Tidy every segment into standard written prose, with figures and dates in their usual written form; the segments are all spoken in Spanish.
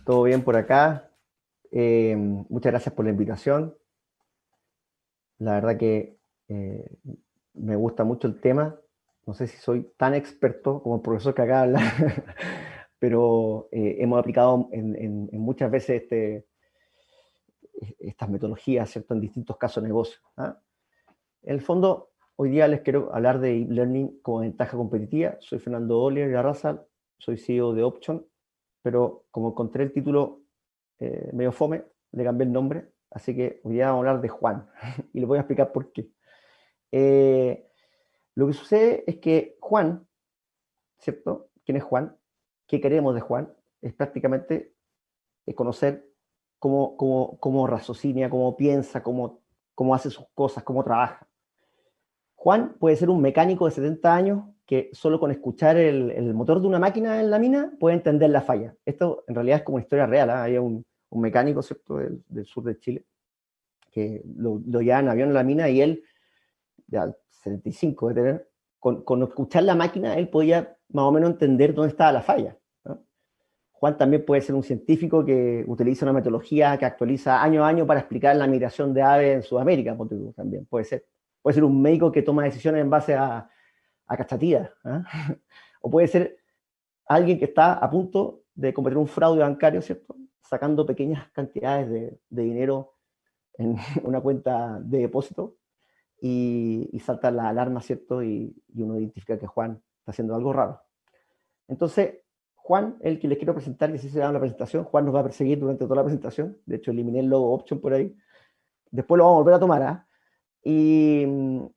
¿Todo bien por acá? Muchas gracias por la invitación. La verdad que eh, me gusta mucho el tema. No sé si soy tan experto como el profesor que acá habla, pero hemos aplicado en muchas veces estas metodologías, ¿cierto? En distintos casos de negocio. ¿Ah? En el fondo, hoy día les quiero hablar de e-learning como ventaja competitiva. Soy Fernando Oliver Garraza, soy CEO de Option, pero como encontré el título medio fome, le cambié el nombre, así que hoy día vamos a hablar de Juan y les voy a explicar por qué. Eh, lo que sucede es que Juan, ¿cierto? ¿Quién es Juan? ¿Qué queremos de Juan? Es prácticamente conocer cómo raciocina, cómo piensa, cómo hace sus cosas, cómo trabaja. Juan puede ser un mecánico de 70 años que solo con escuchar el motor de una máquina en la mina puede entender la falla. Esto en realidad es como una historia real. ¿Eh? Hay un mecánico, ¿cierto? Del sur de Chile que lo lleva en avión a la mina y él, ya 75 de tener, con escuchar la máquina, él podía más o menos entender dónde estaba la falla. ¿No? Juan también puede ser un científico que utiliza una metodología que actualiza año a año para explicar la migración de aves en Sudamérica, también puede ser. Puede ser un médico que toma decisiones en base a cachatías. ¿Eh? O puede ser alguien que está a punto de cometer un fraude bancario, ¿cierto? Sacando pequeñas cantidades de dinero en una cuenta de depósito y salta la alarma, ¿cierto? Y uno identifica que Juan está haciendo algo raro. Entonces, Juan, el que les quiero presentar, que sí se da la presentación, Juan nos va a perseguir durante toda la presentación. De hecho, eliminé el logo Option por ahí. Después lo vamos a volver a tomar. ¿Eh?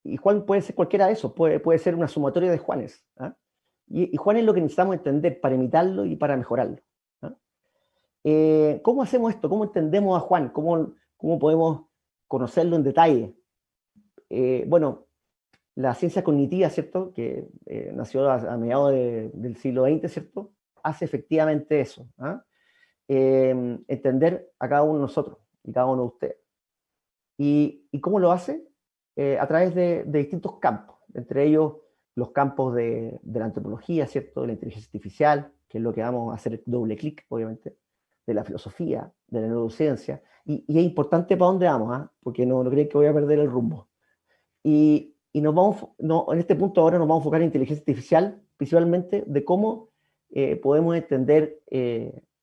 Y Juan puede ser cualquiera de esos, puede ser una sumatoria de Juanes. ¿Ah? Y Juan es lo que necesitamos entender para imitarlo y para mejorarlo. ¿Ah? ¿Cómo hacemos esto? ¿Cómo entendemos a Juan? ¿Cómo podemos conocerlo en detalle? Bueno, la ciencia cognitiva, ¿cierto? Que nació a mediados del siglo XX, ¿cierto? Hace efectivamente eso. ¿Ah? Entender a cada uno de nosotros y cada uno de ustedes. ¿Y cómo lo hace? A través de distintos campos, entre ellos los campos de la antropología, ¿cierto? De la inteligencia artificial, que es lo que vamos a hacer doble clic, obviamente, de la filosofía, de la neurociencia, y es importante para dónde vamos, ¿eh? Porque no creen que voy a perder el rumbo. Y nos vamos, no, en este punto ahora nos vamos a enfocar en inteligencia artificial, principalmente de cómo podemos entender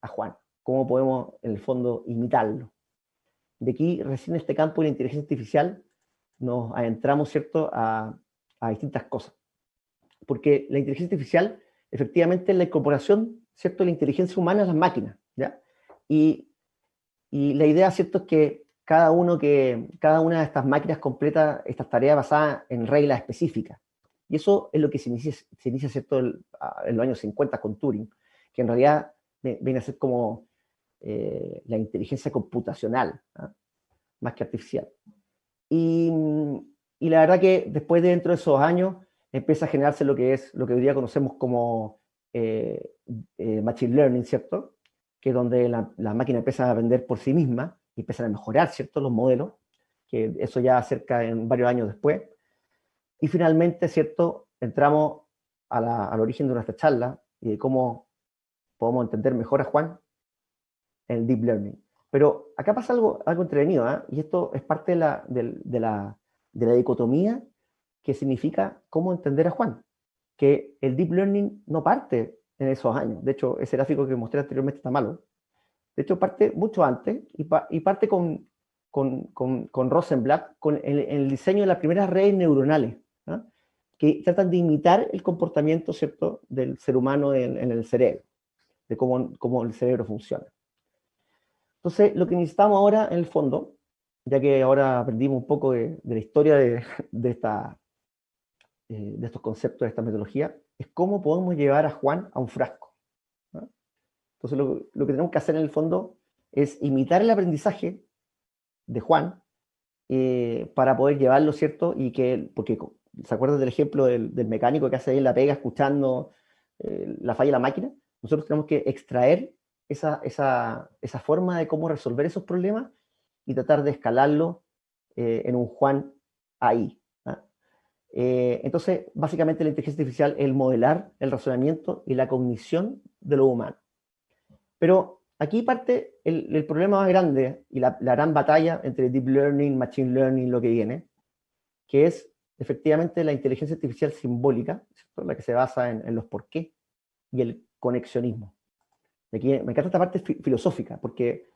a Juan, cómo podemos, en el fondo, imitarlo. De aquí, recién en este campo de la inteligencia artificial, nos adentramos, ¿cierto?, a distintas cosas. Porque la inteligencia artificial, efectivamente, es la incorporación, ¿cierto?, de la inteligencia humana a las máquinas, ¿ya? Y, y la idea, ¿cierto?, es que cada una de estas máquinas completa estas tareas basadas en reglas específicas. Y eso es lo que se inicia ¿cierto?, en los años 50 con Turing, que en realidad viene a ser como la inteligencia computacional, ¿eh? Más que artificial. Y, y, la verdad que después de dentro de esos años empieza a generarse lo que hoy día conocemos como Machine Learning, ¿cierto? Que es donde la máquina empieza a aprender por sí misma y empiezan a mejorar, ¿cierto? Los modelos, que eso ya acerca en varios años después. Y finalmente, ¿cierto? Entramos al origen de nuestra charla y de cómo podemos entender mejor a Juan en el Deep Learning. Pero acá pasa algo entretenido, ¿eh? Y esto es parte de la dicotomía que significa cómo entender a Juan, que el Deep Learning no parte en esos años. De hecho, ese gráfico que mostré anteriormente está malo. De hecho, parte mucho antes y parte con Rosenblatt, con el diseño de las primeras redes neuronales, ¿no? Que tratan de imitar el comportamiento, ¿cierto?, del ser humano en el cerebro, de cómo el cerebro funciona. Entonces, lo que necesitamos ahora, en el fondo, ya que ahora aprendimos un poco de la historia de estos conceptos, de esta metodología, es cómo podemos llevar a Juan a un frasco, ¿no? Entonces, lo que tenemos que hacer en el fondo es imitar el aprendizaje de Juan para poder llevarlo, ¿cierto? Porque, ¿se acuerdan del ejemplo del mecánico que hace ahí la pega escuchando la falla de la máquina? Nosotros tenemos que extraer esa forma de cómo resolver esos problemas y tratar de escalarlo en un Juan ahí. ¿Ah? Entonces, básicamente la inteligencia artificial es el modelar el razonamiento y la cognición de lo humano. Pero aquí parte el problema más grande y la gran batalla entre Deep Learning, Machine Learning, lo que viene, que es efectivamente la inteligencia artificial simbólica, ¿cierto? La que se basa en los por qué y el conexionismo. Aquí me encanta esta parte filosófica, porque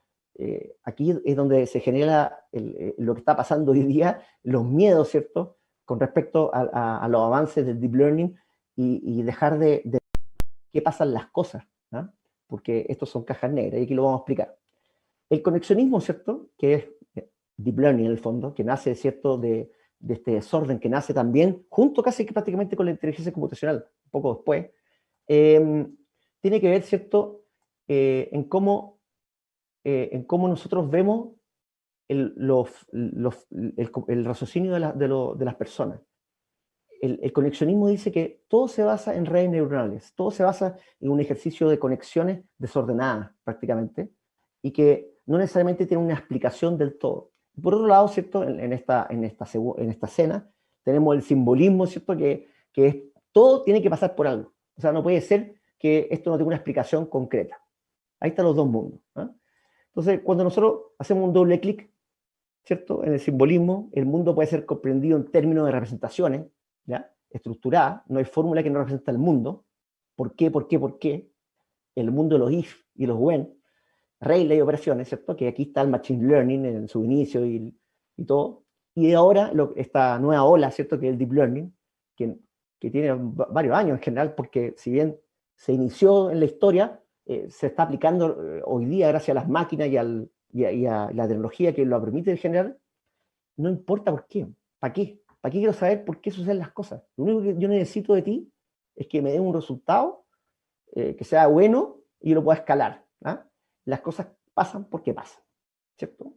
aquí es donde se genera lo que está pasando hoy día, los miedos, ¿cierto?, con respecto a los avances del deep learning y dejar de qué pasan las cosas, ¿no? Porque estos son cajas negras y aquí lo vamos a explicar. El conexionismo, ¿cierto?, que es deep learning en el fondo, que nace, ¿cierto?, de este desorden, que nace también junto casi que prácticamente con la inteligencia computacional, un poco después, tiene que ver, ¿cierto?, en cómo nosotros vemos el raciocinio de las personas. El conexionismo dice que todo se basa en redes neuronales, todo se basa en un ejercicio de conexiones desordenadas prácticamente, y que no necesariamente tiene una explicación del todo. Por otro lado, ¿cierto? En esta escena tenemos el simbolismo, ¿cierto? Que es, todo tiene que pasar por algo. O sea, no puede ser que esto no tenga una explicación concreta. Ahí están los dos mundos, ¿eh? Entonces, cuando nosotros hacemos un doble clic, ¿cierto?, en el simbolismo, el mundo puede ser comprendido en términos de representaciones, ¿ya?, estructurada, no hay fórmula que no representa el mundo. ¿Por qué? ¿Por qué? ¿Por qué? El mundo de los if y los when, reglas y operaciones, ¿cierto? Que aquí está el machine learning en su inicio y todo. Y ahora esta nueva ola, ¿cierto?, que es el deep learning, que tiene varios años en general, porque si bien se inició en la historia, se está aplicando hoy día gracias a las máquinas y a la tecnología que lo permite generar. No importa por qué. ¿Para qué? ¿Para qué quiero saber por qué suceden las cosas? Lo único que yo necesito de ti es que me dé un resultado que sea bueno y yo lo pueda escalar, ¿eh? Las cosas pasan porque pasan, ¿cierto?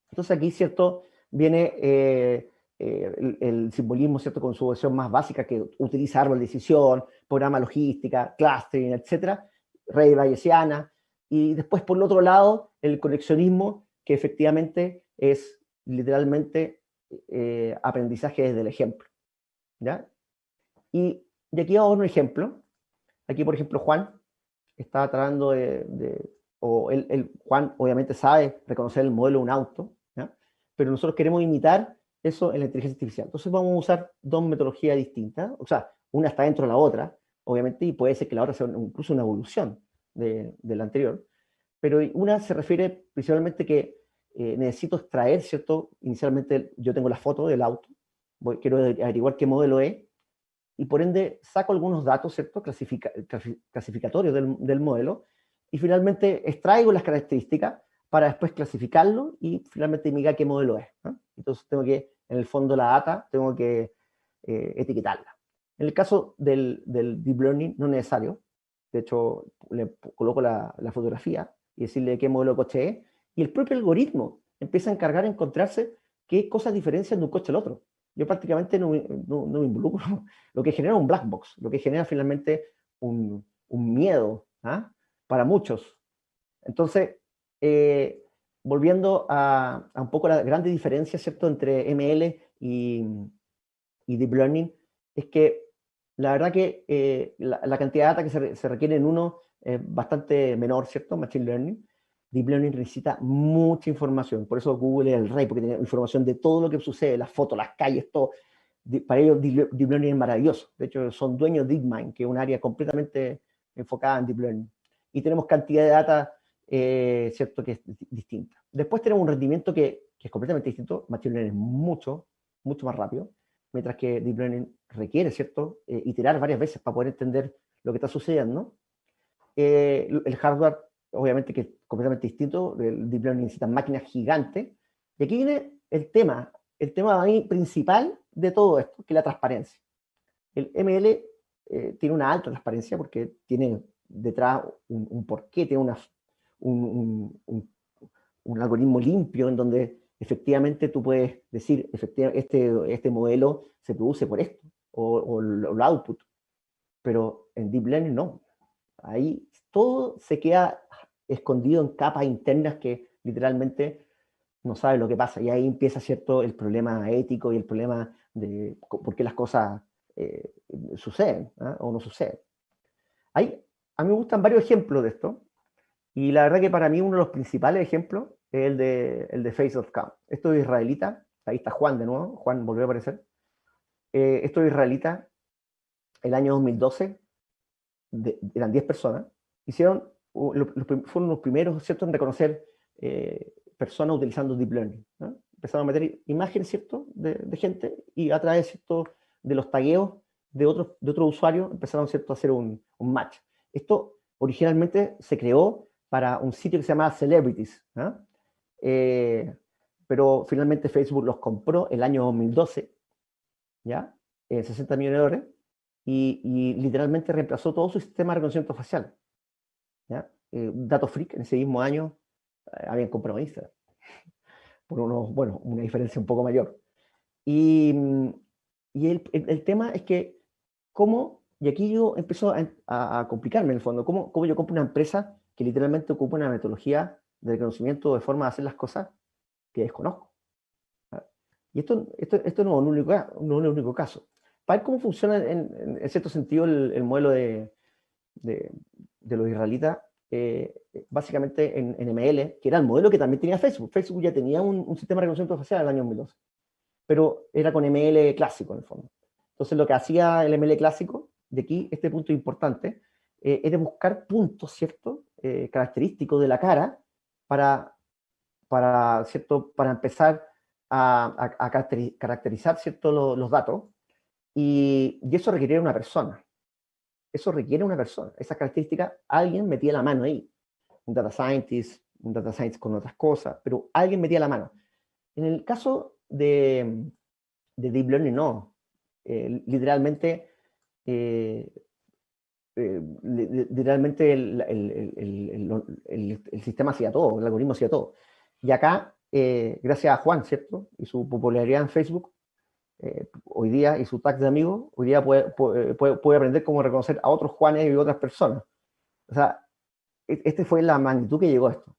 Entonces aquí, ¿cierto?, viene el simbolismo, ¿cierto?, con su versión más básica, que utiliza árbol de decisión, programa logística, clustering, etcétera, red bayesiana, y después, por el otro lado, el conexionismo, que efectivamente es literalmente aprendizaje desde el ejemplo, ¿ya? Y aquí vamos a un ejemplo. Aquí, por ejemplo, Juan está tratando o Juan obviamente sabe reconocer el modelo de un auto, ¿ya?, pero nosotros queremos imitar eso en la inteligencia artificial. Entonces vamos a usar dos metodologías distintas, o sea, una está dentro de la otra, obviamente, y puede ser que la otra sea incluso una evolución de la anterior, pero una se refiere principalmente que necesito extraer, ¿cierto? Inicialmente yo tengo la foto del auto, quiero averiguar qué modelo es, y por ende saco algunos datos, ¿cierto?, clasificatorios del modelo, y finalmente extraigo las características para después clasificarlo y finalmente indicar qué modelo es, ¿no? Entonces tengo que, en el fondo, la data, tengo que etiquetarla. En el caso del deep learning no es necesario. De hecho, le coloco la fotografía y decirle qué modelo de coche es, y el propio algoritmo empieza a encargar de encontrarse qué cosas diferencian de un coche al otro. Yo prácticamente no me involucro. Lo que genera un black box, lo que genera finalmente un miedo, ¿ah?, para muchos. Entonces, volviendo a un poco la grande diferencia, ¿cierto?, entre ML y Deep Learning, es que la verdad que la cantidad de data que se requiere en uno es bastante menor, ¿cierto? Machine Learning. Deep Learning necesita mucha información, por eso Google es el rey, porque tiene información de todo lo que sucede, las fotos, las calles, todo. Para ellos Deep Learning es maravilloso. De hecho, son dueños de DeepMind, que es un área completamente enfocada en Deep Learning. Y tenemos cantidad de data, ¿cierto?, que es distinta. Después tenemos un rendimiento que es completamente distinto. Machine Learning es mucho, mucho más rápido, mientras que Deep Learning requiere, ¿cierto?, iterar varias veces para poder entender lo que está sucediendo. El hardware, obviamente, que es completamente distinto. El Deep Learning necesita máquinas gigantes. Y aquí viene el tema principal de todo esto, que es la transparencia. El ML tiene una alta transparencia porque tiene detrás un porqué, tiene un algoritmo limpio en donde efectivamente tú puedes decir, efectivamente, este modelo se produce por esto, o el output. Pero en Deep Learning no. Ahí todo se queda escondido en capas internas que literalmente no sabe lo que pasa. Y ahí empieza, ¿cierto?, el problema ético y el problema de por qué las cosas suceden, ¿eh?, o no suceden. A mí me gustan varios ejemplos de esto. Y la verdad que para mí uno de los principales ejemplos es el de Face.com. Esto es israelita, ahí está Juan de nuevo, Juan volvió a aparecer. Esto es israelita, el año 2012, eran 10 personas, hicieron, fueron los primeros, ¿cierto?, en reconocer personas utilizando Deep Learning, ¿no? Empezaron a meter imágenes, ¿cierto?, de gente, y a través, ¿cierto?, de los tagueos de otros usuarios, empezaron, ¿cierto?, a hacer un match. Esto originalmente se creó para un sitio que se llama Celebrities, ¿no? Pero finalmente Facebook los compró el año 2012, ¿ya? 60 millones de dólares, y literalmente reemplazó todo su sistema de reconocimiento facial, ¿ya? Dato Freak en ese mismo año habían comprado Instagram, por bueno, una diferencia un poco mayor. Y, y el tema es que, ¿cómo? Y aquí yo empiezo a complicarme en el fondo, ¿cómo yo compro una empresa que literalmente ocupa una metodología de reconocimiento de forma de hacer las cosas que desconozco? ¿Ah? Y esto no es un único caso. Para ver cómo funciona en cierto sentido el modelo de, de los israelitas, básicamente en ML, que era el modelo que también tenía Facebook. Facebook ya tenía un sistema de reconocimiento facial en el año 2012, pero era con ML clásico en el fondo. Entonces lo que hacía el ML clásico, de aquí este punto importante, es de buscar puntos, ¿cierto?, característicos de la cara ¿cierto?, para empezar a caracterizar, ¿cierto?, los datos, y eso requiere una persona. Eso requiere una persona. Esas características, alguien metía la mano ahí. Un data scientist con otras cosas, pero alguien metía la mano. En el caso de Deep Learning, no. Literalmente, literalmente el sistema hacía todo, el algoritmo hacía todo. Y acá, gracias a Juan, ¿cierto? Y su popularidad en Facebook, hoy día, y su tag de amigos, hoy día puede aprender cómo reconocer a otros Juanes y otras personas. O sea, fue la magnitud que llegó a esto.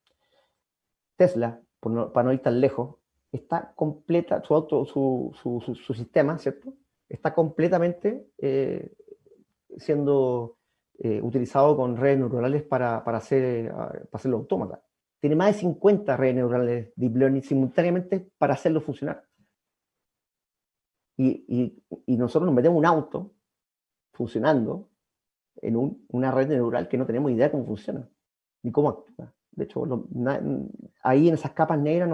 Tesla, para no ir tan lejos, está completa, su sistema, ¿cierto? Está completamente siendo utilizado con redes neuronales para hacerlo autómata. Tiene más de 50 redes neuronales Deep Learning simultáneamente para hacerlo funcionar. Y nosotros nos metemos un auto funcionando en una red neural que no tenemos idea de cómo funciona, ni cómo actúa. De hecho, ahí en esas capas negras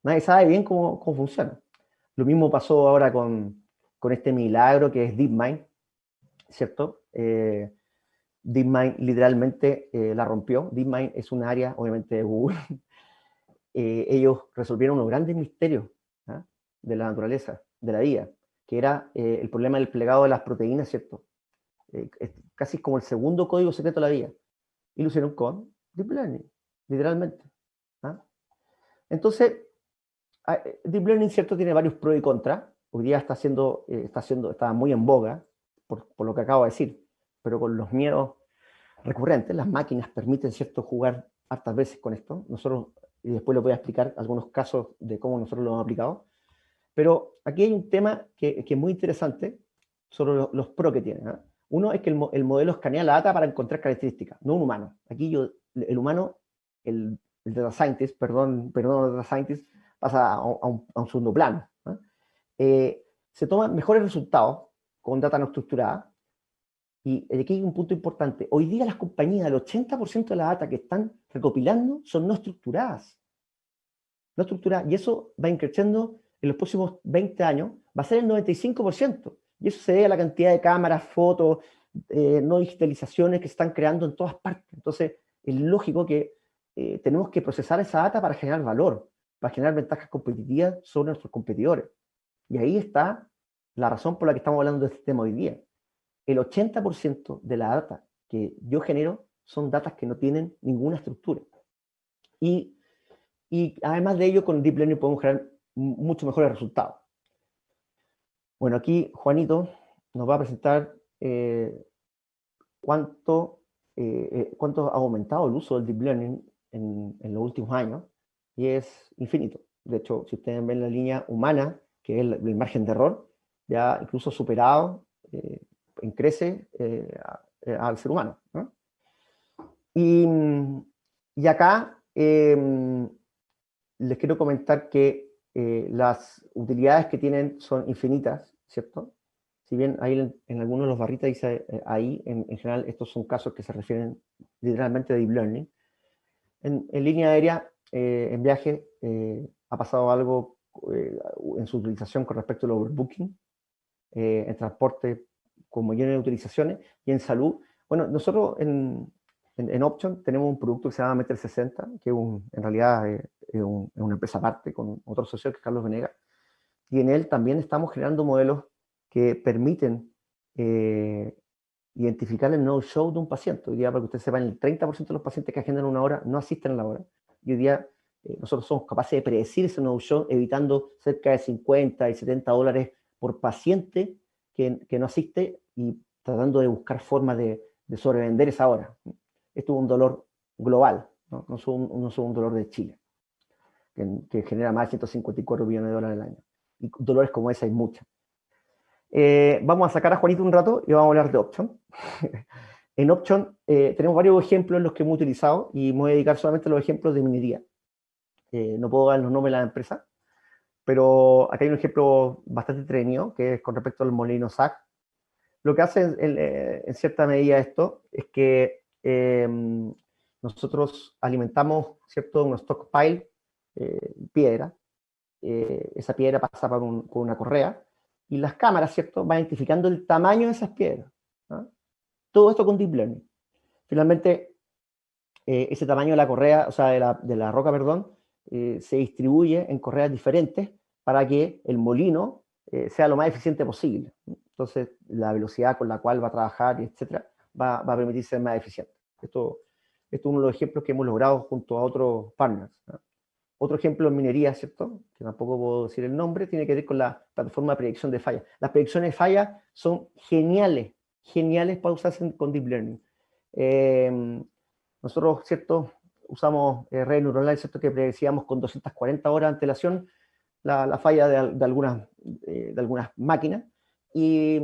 nadie sabe bien cómo funciona. Lo mismo pasó ahora con este milagro que es DeepMind, ¿cierto? DeepMind literalmente la rompió. DeepMind es un área, obviamente, de Google. Ellos resolvieron unos grandes misterios, ¿ah?, de la naturaleza, de la vida, que era el problema del plegado de las proteínas, ¿cierto? Es casi como el segundo código secreto de la vida. Y lo hicieron con Deep Learning, literalmente, ¿ah? Entonces, Deep Learning, ¿cierto?, tiene varios pros y contras. Hoy día está muy en boga, por lo que acabo de decir, pero con los miedos recurrentes. Las máquinas permiten, ¿cierto?, jugar hartas veces con esto. Nosotros, y después les voy a explicar algunos casos de cómo nosotros lo hemos aplicado. Pero aquí hay un tema que es muy interesante sobre los pros que tiene, ¿eh? Uno es que el modelo escanea la data para encontrar características, no un humano. Aquí el humano, el data scientist, perdón, data scientist, pasa a un segundo plano, ¿no? Se toman mejores resultados con data no estructurada. Y aquí hay un punto importante. Hoy día las compañías, el 80% de la data que están recopilando son no estructuradas. No estructuradas. Y eso va increciendo en los próximos 20 años. Va a ser el 95%. Y eso se debe a la cantidad de cámaras, fotos, no digitalizaciones que se están creando en todas partes. Entonces, es lógico que tenemos que procesar esa data para generar valor, para generar ventajas competitivas sobre nuestros competidores. Y ahí está la razón por la que estamos hablando de este tema hoy día. El 80% de la data que yo genero son datas que no tienen ninguna estructura. Y además de ello, con Deep Learning podemos generar mucho mejores resultados. Bueno, aquí Juanito nos va a presentar cuánto ha aumentado el uso del Deep Learning en los últimos años, y es infinito. De hecho, si ustedes ven la línea humana, que es el margen de error, ya incluso superado crece al ser humano, ¿no? Y Y acá les quiero comentar que las utilidades que tienen son infinitas, ¿cierto? Si bien ahí en algunos de los barritas dice ahí, en general estos son casos que se refieren literalmente a Deep Learning. En línea aérea, en viaje, ha pasado algo en su utilización con respecto al overbooking, en transporte con millones de utilizaciones, y en salud. Bueno, nosotros en Option tenemos un producto que se llama Meter 60, que en realidad es una empresa aparte con otro socio que es Carlos Venegas, y en él también estamos generando modelos que permiten identificar el no-show de un paciente. Hoy día, para que ustedes sepan, el 30% de los pacientes que agendan una hora no asisten a la hora. Y hoy día nosotros somos capaces de predecir ese no-show, evitando cerca de 50 y 70 dólares por paciente que no asiste y tratando de buscar formas de sobrevender esa hora. Esto es un dolor global, no es un dolor de Chile, que genera más de 154 billones de dólares al año. Y dolores como ese hay muchos. Vamos a sacar a Juanito un rato y vamos a hablar de Option. En Option tenemos varios ejemplos en los que hemos utilizado y me voy a dedicar solamente a los ejemplos de minería. No puedo dar los nombres de la empresa, pero acá hay un ejemplo bastante entretenido que es con respecto al molino SAC. Lo que hace en cierta medida esto es que nosotros alimentamos, ¿cierto?, un stockpile, piedra. Esa piedra pasa por una correa y las cámaras, ¿cierto?, van identificando el tamaño de esas piedras, ¿no? Todo esto con Deep Learning. Finalmente, ese tamaño de la correa, o sea, de la roca, perdón, se distribuye en correas diferentes para que el molino sea lo más eficiente posible. Entonces, la velocidad con la cual va a trabajar, etcétera, va a permitir ser más eficiente. Esto es uno de los ejemplos que hemos logrado junto a otros partners, ¿no? Otro ejemplo en minería, ¿cierto?, que tampoco puedo decir el nombre, tiene que ver con la plataforma de predicción de fallas. Las predicciones de fallas son geniales, geniales para usarse con Deep Learning. Nosotros, ¿cierto?, usamos redes neuronales, ¿cierto?, que predecíamos con 240 horas de antelación la falla de algunas máquinas, y,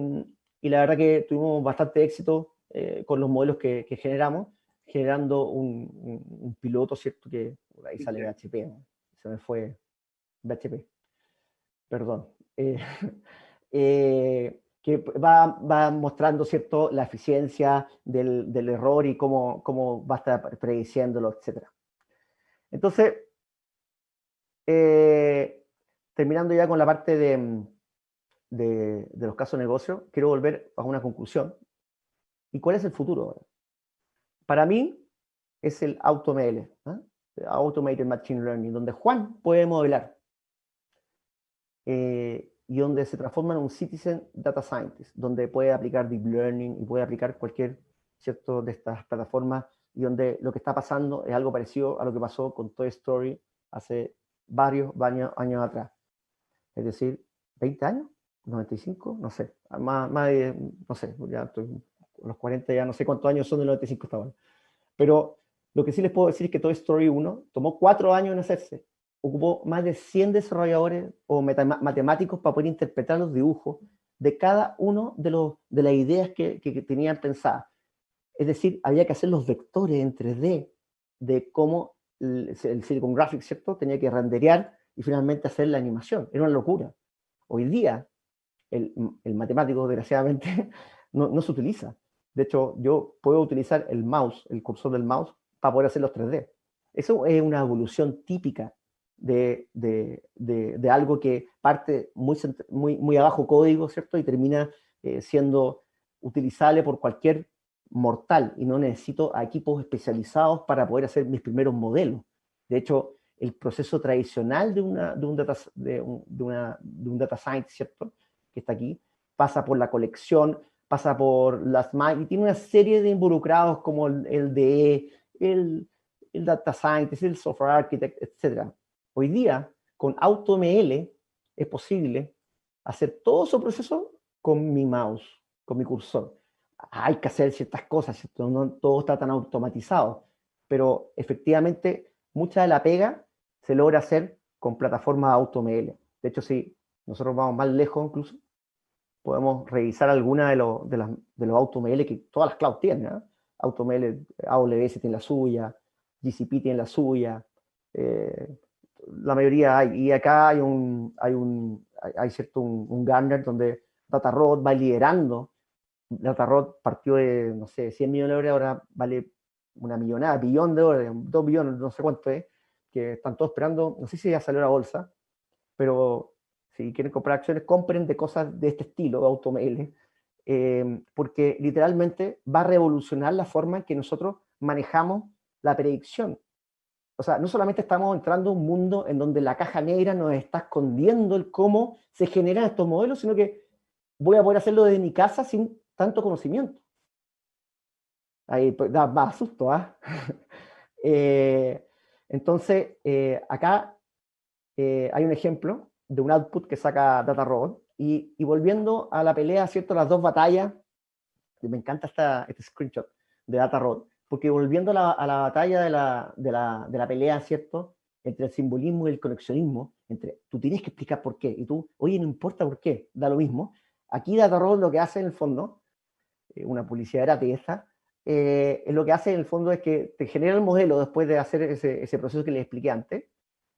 y la verdad que tuvimos bastante éxito con los modelos que generamos, generando un piloto, ¿cierto?, que por ahí sale BHP, ¿no? Se me fue BHP, perdón. Que va mostrando, ¿cierto?, la eficiencia del error y cómo va a estar prediciéndolo, etc. Entonces, terminando ya con la parte de los casos de negocio, quiero volver a una conclusión. ¿Y cuál es el futuro ahora? Para mí es el AutoML, ¿eh? Automated Machine Learning, donde Juan puede modelar y donde se transforma en un Citizen Data Scientist, donde puede aplicar Deep Learning y puede aplicar cualquier, ¿cierto?, de estas plataformas, y donde lo que está pasando es algo parecido a lo que pasó con Toy Story hace varios años atrás. Es decir, 20 años, 95, no sé, más de, no sé, ya estoy los 40, ya no sé cuántos años son del 95 hasta ahora. Pero lo que sí les puedo decir es que Toy Story 1 tomó 4 años en hacerse. Ocupó más de 100 desarrolladores o matemáticos para poder interpretar los dibujos de cada uno de las ideas que tenían pensadas. Es decir, había que hacer los vectores en 3D de cómo el Silicon Graphics, ¿cierto?, tenía que renderear y finalmente hacer la animación. Era una locura. Hoy día, el matemático, desgraciadamente, no se utiliza. De hecho, yo puedo utilizar el mouse, el cursor del mouse, para poder hacer los 3D. Eso es una evolución típica de algo que parte muy abajo código, ¿cierto?, y termina siendo utilizable por cualquier mortal, y no necesito a equipos especializados para poder hacer mis primeros modelos. De hecho, el proceso tradicional de un data science, ¿cierto?, que está aquí, pasa por la colección, pasa por las y tiene una serie de involucrados como el DE, el data scientist, el software architect, etc. Hoy día, con AutoML, es posible hacer todo ese proceso con mi mouse, con mi cursor. Hay que hacer ciertas cosas, ¿cierto? No todo está tan automatizado, pero efectivamente mucha de la pega se logra hacer con plataformas AutoML. De hecho, si nosotros vamos más lejos incluso, podemos revisar alguna de los AutoML que todas las clouds tienen, ¿eh? AutoML, AWS tiene la suya, GCP tiene la suya, la mayoría hay, y acá hay cierto un Gartner donde Datarot va liderando. Datarot partió de, no sé, 100 millones de dólares, ahora vale una millonada, billón de dólares, 2 billones, no sé cuánto es, que están todos esperando, no sé si ya salió a la bolsa, pero si quieren comprar acciones, compren de cosas de este estilo, AutoML, porque literalmente va a revolucionar la forma en que nosotros manejamos la predicción. O sea, no solamente estamos entrando a un mundo en donde la caja negra nos está escondiendo el cómo se generan estos modelos, sino que voy a poder hacerlo desde mi casa sin tanto conocimiento. Ahí pues, da más susto, ¿ah? Entonces, acá hay un ejemplo de un output que saca DataRobot, y volviendo a la pelea, ¿cierto? Las dos batallas, me encanta este screenshot de DataRobot, porque volviendo a la batalla de la pelea, ¿cierto? Entre el simbolismo y el conexionismo, entre tú tienes que explicar por qué, y tú, oye, no importa por qué, da lo mismo. Aquí DataRobot lo que hace en el fondo, una publicidad gratis esta, lo que hace en el fondo es que te genera el modelo después de hacer ese proceso que les expliqué antes,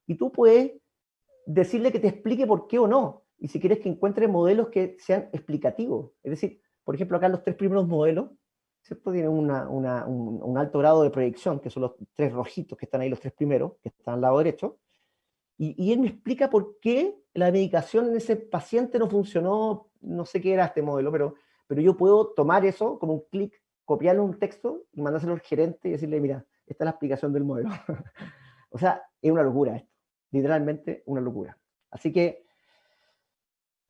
y tú puedes decirle que te explique por qué o no, y si quieres que encuentre modelos que sean explicativos. Es decir, por ejemplo, acá los 3 primeros modelos, ¿cierto? Tienen un alto grado de proyección, que son los 3 rojitos que están ahí, los 3 primeros, que están al lado derecho, y él me explica por qué la medicación en ese paciente no funcionó, no sé qué era este modelo, pero yo puedo tomar eso con un clic, copiarlo en un texto y mandárselo al gerente y decirle, mira, esta es la explicación del modelo. O sea, es una locura esto, literalmente una locura. Así que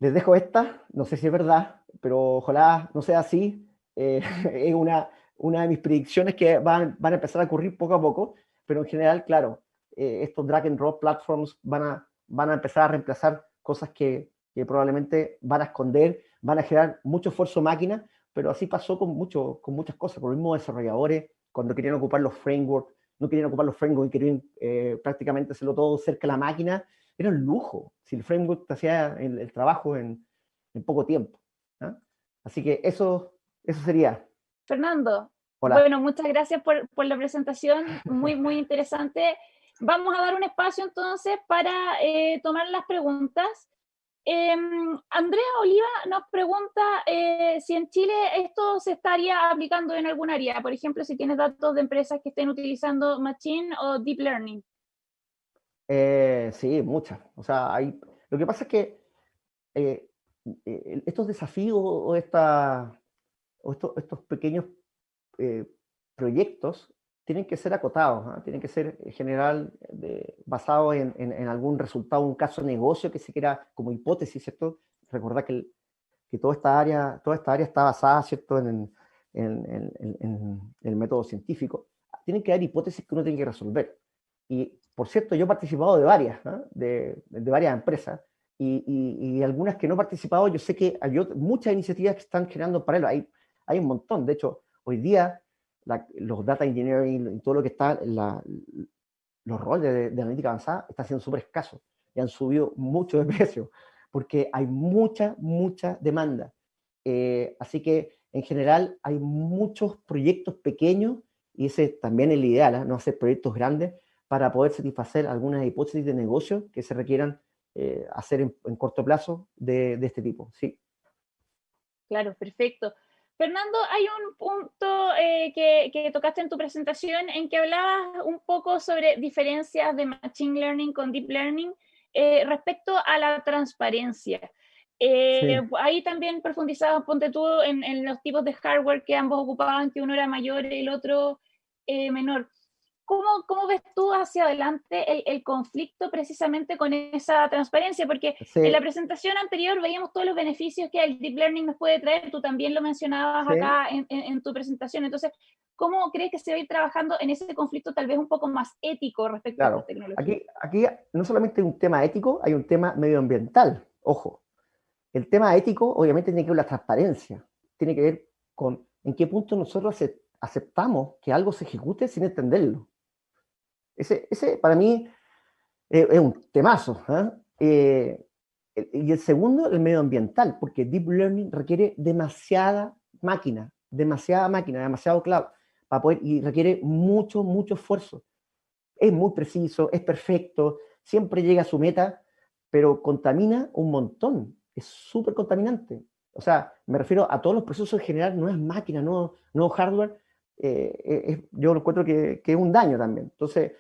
les dejo esta, no sé si es verdad, pero ojalá no sea así. Es una de mis predicciones que van a empezar a ocurrir poco a poco, pero en general, claro, estos drag and drop platforms van a empezar a reemplazar cosas que probablemente van a esconder, van a generar mucho esfuerzo máquina, pero así pasó con muchas cosas, con los mismos desarrolladores, cuando querían ocupar los frameworks, no querían ocupar los frameworks y querían prácticamente hacerlo todo cerca de la máquina. Era un lujo si el framework te hacía el trabajo en poco tiempo, ¿no? Así que eso sería. Fernando, Hola. bueno, muchas gracias por la presentación, muy, muy interesante. Vamos a dar un espacio entonces para tomar las preguntas. Andrea Oliva nos pregunta si en Chile esto se estaría aplicando en algún área, por ejemplo, si tienes datos de empresas que estén utilizando Machine o Deep Learning. Sí, muchas. O sea, lo que pasa es que eh, estos desafíos estos pequeños eh, proyectos tienen que ser acotados, ¿no? Tienen que ser en general basados en algún resultado, un caso de negocio que se quiera como hipótesis, ¿cierto? Recordar que toda esta área está basada, ¿cierto?, en el método científico. Tienen que haber hipótesis que uno tiene que resolver. Y, por cierto, yo he participado de varias, ¿no? de varias empresas, y algunas que no he participado, yo sé que hay muchas iniciativas que están generando paralelo. Hay un montón. De hecho, hoy día los data engineering y todo lo que está, los roles de analítica avanzada están siendo súper escasos y han subido mucho de precio porque hay mucha demanda. Así que en general hay muchos proyectos pequeños y ese también es el ideal, ¿eh? No hacer proyectos grandes para poder satisfacer algunas hipótesis de negocio que se requieran hacer en corto plazo de este tipo. Sí. Claro, perfecto. Fernando, hay un punto que tocaste en tu presentación en que hablabas un poco sobre diferencias de Machine Learning con Deep Learning respecto a la transparencia. Sí. Ahí también profundizabas, ponte tú, en los tipos de hardware que ambos ocupaban, que uno era mayor y el otro menor. ¿Cómo ves tú hacia adelante el conflicto precisamente con esa transparencia? Porque en la Sí, presentación anterior veíamos todos los beneficios que el deep learning nos puede traer, tú también lo mencionabas sí, acá en tu presentación. Entonces, ¿cómo crees que se va a ir trabajando en ese conflicto tal vez un poco más ético respecto a estas claro. tecnologías? Aquí no solamente hay un tema ético, hay un tema medioambiental. Ojo, el tema ético obviamente tiene que ver con la transparencia, tiene que ver con en qué punto nosotros aceptamos que algo se ejecute sin entenderlo. Ese para mí es un temazo, ¿eh? Y el segundo, el medioambiental, porque Deep Learning requiere demasiado cloud, para poder, y requiere mucho esfuerzo. es muy preciso, es perfecto, siempre llega a su meta, pero contamina un montón, es súper contaminante. O sea, me refiero a todos los procesos en general, no es máquina, no hardware, yo lo encuentro que es un daño también. Entonces,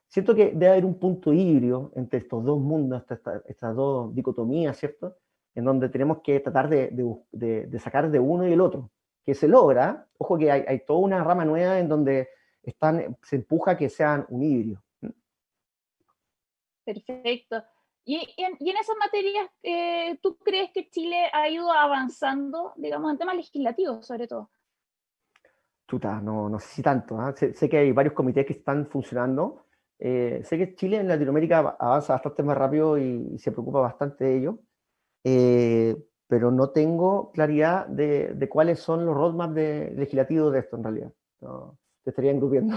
siento que debe haber un punto híbrido entre estos dos mundos, estas dos dicotomías, ¿cierto? En donde tenemos que tratar de sacar de uno y el otro, que se logra. Ojo que hay toda una rama nueva en donde se empuja que sean un híbrido. Perfecto. Y en esas materias, ¿tú crees que Chile ha ido avanzando, digamos, en temas legislativos sobre todo? Chuta, no sé si tanto. ¿Ah? Sé que hay varios comités que están funcionando. Sé que Chile en Latinoamérica avanza bastante más rápido y se preocupa bastante de ello. Pero no tengo claridad de cuáles son los roadmaps legislativos de esto en realidad. No, te estaría engrupiendo.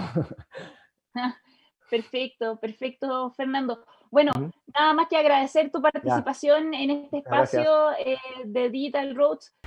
Perfecto, perfecto, Fernando. Bueno, Ujú. nada más que agradecer tu Ya, participación en este muchas gracias. espacio de Digital Roads.